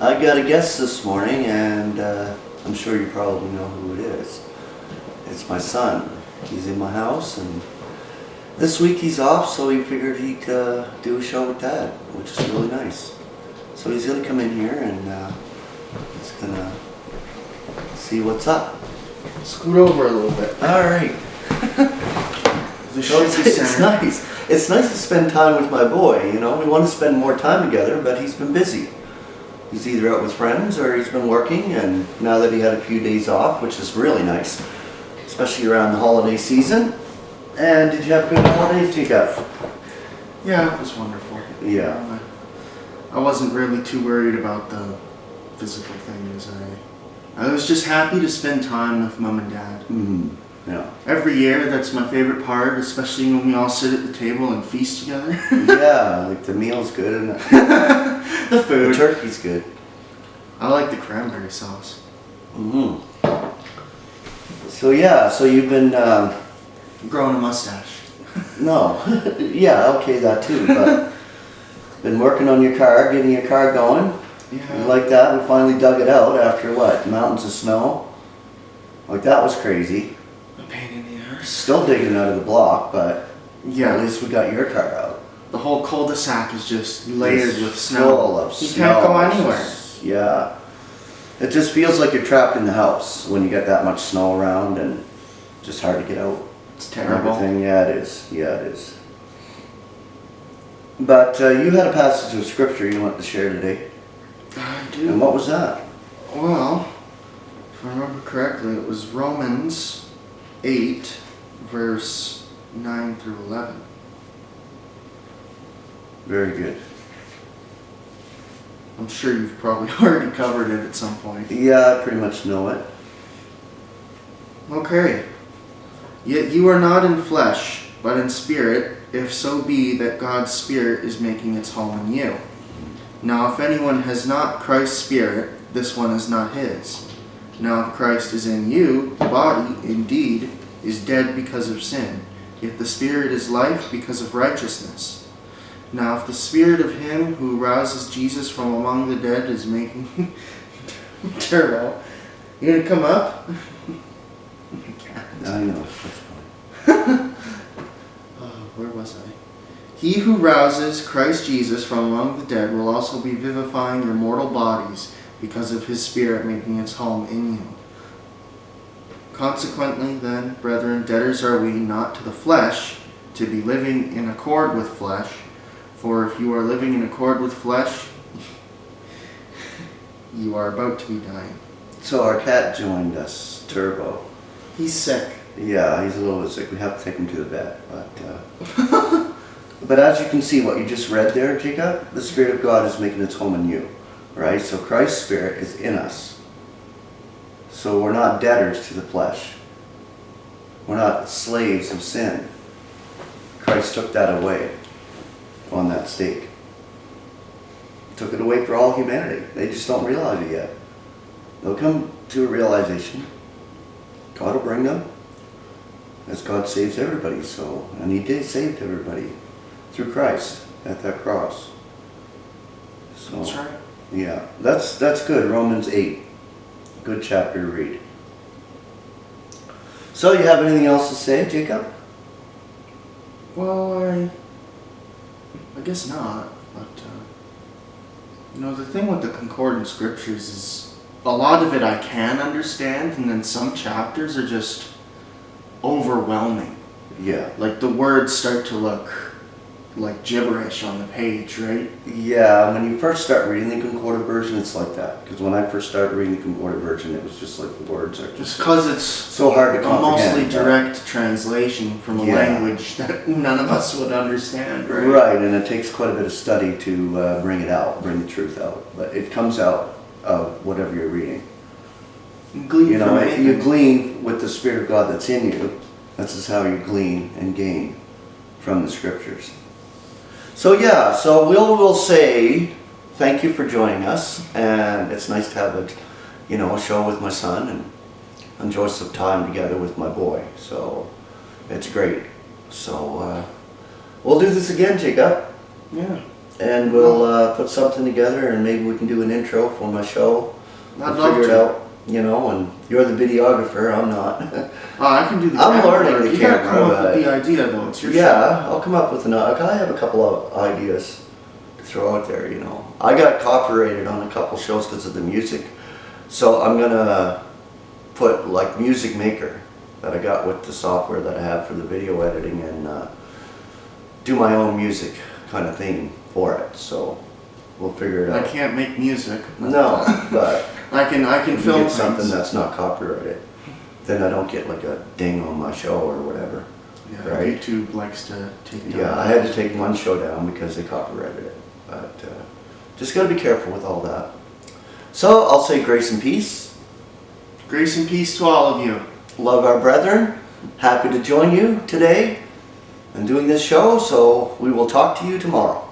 I got a guest this morning, and I'm sure you probably know who it is. It's my son. He's in my house, and this week he's off, so he figured he'd do a show with Dad, which is really nice. So he's going to come in here, and he's going to see what's up. Scoot over a little bit. All right. It's nice. It's nice to spend time with my boy, you know. We want to spend more time together, but he's been busy. He's either out with friends or he's been working, and now that he had a few days off, which is really nice, especially around the holiday season. And did you have a good holidays, Jacob? Yeah, it was wonderful. Yeah. I wasn't really too worried about the physical things. I was just happy to spend time with Mom and Dad. Mm-hmm. Yeah. Every year, that's my favorite part, especially when we all sit at the table and feast together. Yeah, like the meal's good, and the food. The turkey's good. I like the cranberry sauce. Mm-hmm. So yeah, so you've been growing a mustache. No, yeah, okay, that too. But been working on your car, getting your car going. Yeah. You like that? We finally dug it out after what? Mountains of snow. Like that was crazy. A pain in the arse. Still digging out of the block, but yeah, at least we got your car out. The whole cul-de-sac is just layered with snow. Full of you snow. can't go anywhere. Yeah. It just feels like you're trapped in the house when you get that much snow around, and just hard to get out. It's terrible. Everything. Yeah, it is. Yeah, it is. But you had a passage of scripture you want to share today. I do. And what was that? Well, if I remember correctly, it was Romans 8, verse 9 through 11. Very good. I'm sure you've probably already covered it at some point. Yeah, I pretty much know it. Okay. Yet you are not in flesh, but in spirit, if so be that God's Spirit is making its home in you. Now if anyone has not Christ's Spirit, this one is not his. Now if Christ is in you, the body, indeed, is dead because of sin, yet the Spirit is life because of righteousness. Now if the Spirit of him who rouses Jesus from among the dead is making... Turbo. You gonna come up? I know. That's fine. Where was I? He who rouses Christ Jesus from among the dead will also be vivifying your mortal bodies because of his Spirit making its home in you. Consequently, then, brethren, debtors are we not to the flesh, to be living in accord with flesh. For if you are living in accord with flesh, you are about to be dying. So our cat joined us, Turbo. He's sick. Yeah, he's a little bit sick. We have to take him to the vet. But as you can see, what you just read there, Jacob, the Spirit of God is making its home in you, right? So Christ's Spirit is in us. So we're not debtors to the flesh. We're not slaves of sin. Christ took that away on that stake. Took it away for all humanity. They just don't realize it yet. They'll come to a realization. God will bring them as God saves everybody. So, and he did save everybody through Christ at that cross. So, that's right. Yeah, that's good. Romans 8. Good chapter to read. So you have anything else to say, Jacob? Well, I guess not. But, the thing with the concordant scriptures is a lot of it I can understand, and then some chapters are just overwhelming. Yeah. Like the words start to look like gibberish on the page, right? Yeah, when you first start reading the concordant version, it's like that. Because when I first started reading the concordant version, it was just like the words are just because it's so hard to comprehend. Mostly direct translation from a language that none of us would understand, right? Right, and it takes quite a bit of study to bring it out, bring the truth out. But it comes out of whatever you're reading. You glean with the Spirit of God that's in you. This is how you glean and gain from the scriptures. So yeah, so we'll say thank you for joining us, and it's nice to have a show with my son and enjoy some time together with my boy. So it's great. So we'll do this again, Jacob. Yeah. and we'll put something together, and maybe we can do an intro for my show. I'd We'll love figure it to. out, you know, and you're the videographer, I'm not. Oh, I can do the I'm camera learning work. the You gotta camera, come up but- with the idea though. It's your show. Yeah, I'll come up with I have a couple of ideas to throw out there, you know. I got copyrighted on a couple shows because of the music. So I'm gonna put like Music Maker that I got with the software that I have for the video editing, and do my own music kind of thing for it. So we'll figure it I out. can't make music. But No, but I can if you film get something things. that's not copyrighted, then I don't get like a ding on my show or whatever. Yeah, right. YouTube likes to take down. Yeah, I had to take one show down because they copyrighted it. But just got to be careful with all that. So I'll say grace and peace. Grace and peace to all of you. Love our brethren. Happy to join you today in doing this show. So we will talk to you tomorrow.